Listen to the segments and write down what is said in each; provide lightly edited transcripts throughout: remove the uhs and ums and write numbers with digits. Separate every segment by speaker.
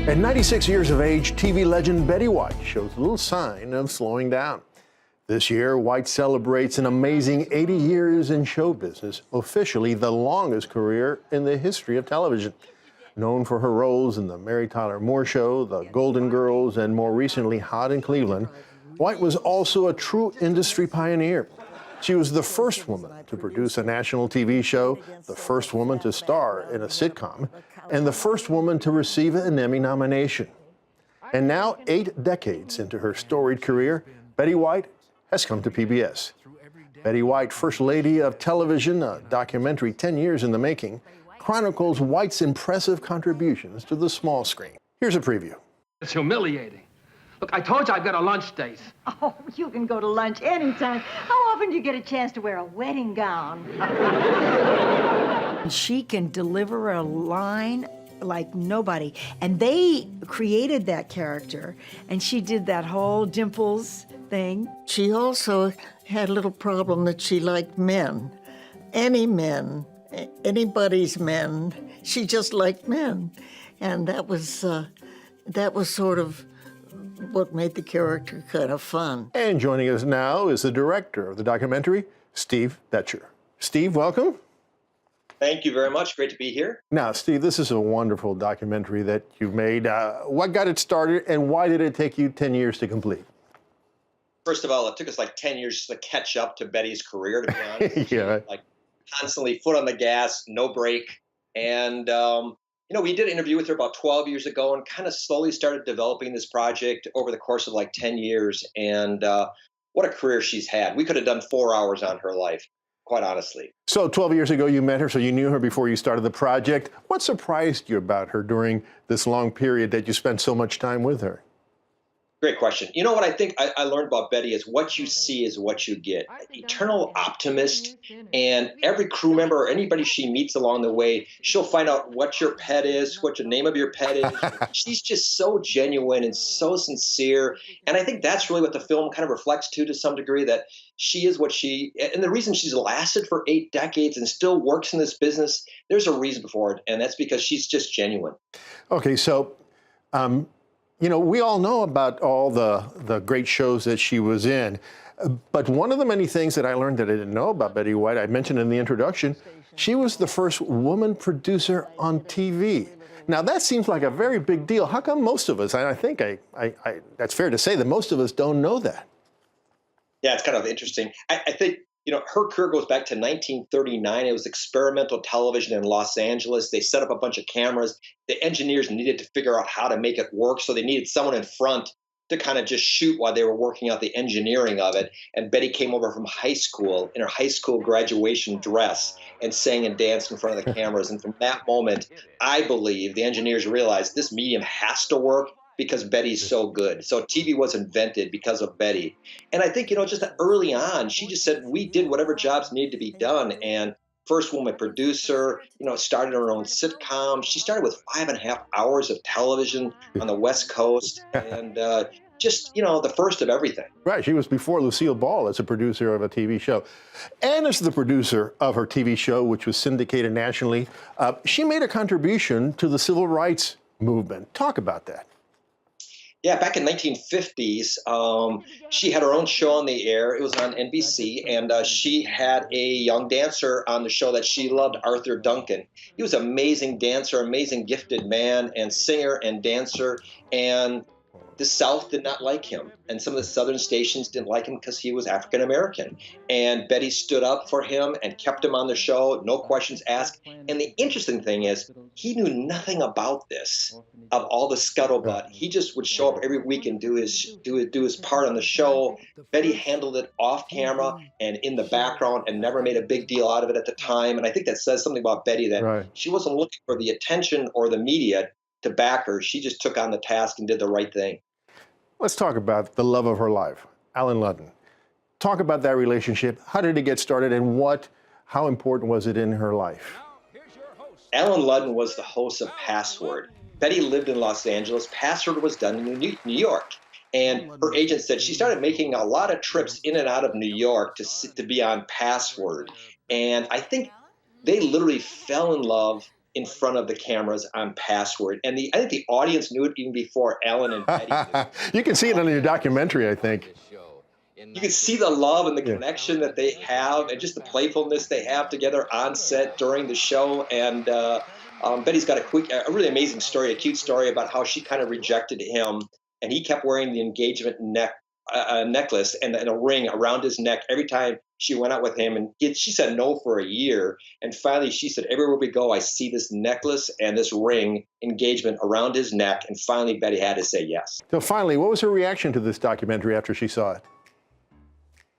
Speaker 1: At 96 years of age, TV legend Betty White shows little sign of slowing down. This year, White celebrates an amazing 80 years in show business, officially the longest career in the history of television. Known for her roles in The Mary Tyler Moore Show, The Golden Girls, and more recently, Hot in Cleveland, White was also a true industry pioneer. She was the first woman to produce a national TV show, the first woman to star in a sitcom, and the first woman to receive an Emmy nomination. And now, 8 decades into her storied career, Betty White has come to PBS. Betty White, First Lady of Television, a documentary 10 years in the making, chronicles White's impressive contributions to the small screen. Here's a preview.
Speaker 2: It's humiliating. Look, I told you I've got a lunch date.
Speaker 3: Oh, you can go to lunch anytime. How often do you get a chance to wear a wedding gown? She can deliver a line like nobody. And they created that character, and she did that whole Dimples thing.
Speaker 4: She also had a little problem that she liked men. Any men, anybody's men. She just liked men. And that was sort of what made the character kind of fun.
Speaker 1: And joining us now is the director of the documentary, Steve Betcher. Steve, welcome.
Speaker 5: Thank you very much. Great to be here.
Speaker 1: Now, Steve, this is a wonderful documentary that you've made. What got it started, and why did it take you 10 years to complete?
Speaker 5: First of all, it took us like 10 years to catch up to Betty's career, to be honest.
Speaker 1: Yeah.
Speaker 5: Like constantly foot on the gas, no break. And, we did an interview with her about 12 years ago and kind of slowly started developing this project over the course of like 10 years. And what a career she's had. We could have done 4 hours on her life, quite honestly.
Speaker 1: So 12 years ago, you met her, so you knew her before you started the project. What surprised you about her during this long period that you spent so much time with her?
Speaker 5: Great question. You know what I think I learned about Betty is what you see is what you get. Eternal optimist, and every crew member or anybody she meets along the way, she'll find out what your pet is, what the name of your pet is. She's just so genuine and so sincere. And I think that's really what the film kind of reflects to some degree, that she is what she, and the reason she's lasted for 8 decades and still works in this business, there's a reason for it. And that's because she's just genuine.
Speaker 1: Okay, so, we all know about all the great shows that she was in, but one of the many things that I learned that I didn't know about Betty White, I mentioned in the introduction, she was the first woman producer on TV. Now, that seems like a very big deal. How come most of us, and I think that's fair to say that most of us don't know that?
Speaker 5: Yeah, it's kind of interesting. I think, her career goes back to 1939. It was experimental television in Los Angeles. They set up a bunch of cameras. The engineers needed to figure out how to make it work, so they needed someone in front to kind of just shoot while they were working out the engineering of it. And Betty came over from high school in her high school graduation dress and sang and danced in front of the cameras. And from that moment, I believe the engineers realized this medium has to work because Betty's so good. So TV was invented because of Betty. And I think, just early on, she just said, we did whatever jobs needed to be done. And first woman producer, started her own sitcom. She started with 5.5 hours of television on the West Coast. And just, the first of everything.
Speaker 1: Right. She was before Lucille Ball as a producer of a TV show. And as the producer of her TV show, which was syndicated nationally, she made a contribution to the civil rights movement. Talk about that.
Speaker 5: Yeah, back in 1950s, she had her own show on the air. It was on NBC, and she had a young dancer on the show that she loved, Arthur Duncan. He was an amazing dancer, amazing gifted man and singer and dancer, and the South did not like him, and some of the Southern stations didn't like him because he was African American. And Betty stood up for him and kept him on the show, no questions asked. And the interesting thing is, he knew nothing about this, of all the scuttlebutt. He just would show up every week and do his part on the show. Betty handled it off camera and in the background and never made a big deal out of it at the time. And I think that says something about Betty, that she wasn't looking for the attention or the media to back her. She just took on the task and did the right thing.
Speaker 1: Let's talk about the love of her life, Allen Ludden. Talk about that relationship. How did it get started, and how important was it in her life?
Speaker 5: Allen Ludden was the host of Password. Betty lived in Los Angeles. Password was done in New York. And her agent said she started making a lot of trips in and out of New York to be on Password. And I think they literally fell in love in front of the cameras on Password. And I think the audience knew it even before Alan and Betty knew.
Speaker 1: You can see it in your documentary, I think.
Speaker 5: You can see the love and the connection that they have and just the playfulness they have together on set during the show. And Betty's got a really amazing story, a cute story about how she kind of rejected him, and he kept wearing the engagement necklace and a ring around his neck every time she went out with him. And she said no for a year. And finally she said, everywhere we go, I see this necklace and this ring engagement around his neck. And finally Betty had to say yes.
Speaker 1: So finally, what was her reaction to this documentary after she saw it?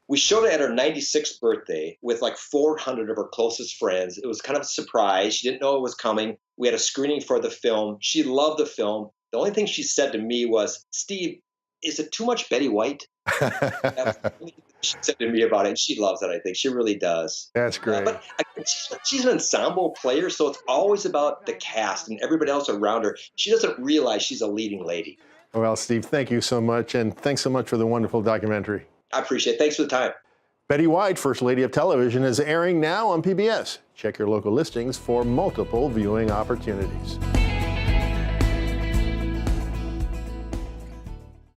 Speaker 5: We showed it at her 96th birthday with like 400 of her closest friends. It was kind of a surprise. She didn't know it was coming. We had a screening for the film. She loved the film. The only thing she said to me was, Steve, is it too much Betty White? That was the only thing she said to me about it. And she loves it, I think. She really does.
Speaker 1: That's great.
Speaker 5: But she's an ensemble player, so it's always about the cast and everybody else around her. She doesn't realize she's a leading lady.
Speaker 1: Well, Steve, thank you so much. And thanks so much for the wonderful documentary.
Speaker 5: I appreciate it. Thanks for the time.
Speaker 1: Betty White, First Lady of Television, is airing now on PBS. Check your local listings for multiple viewing opportunities.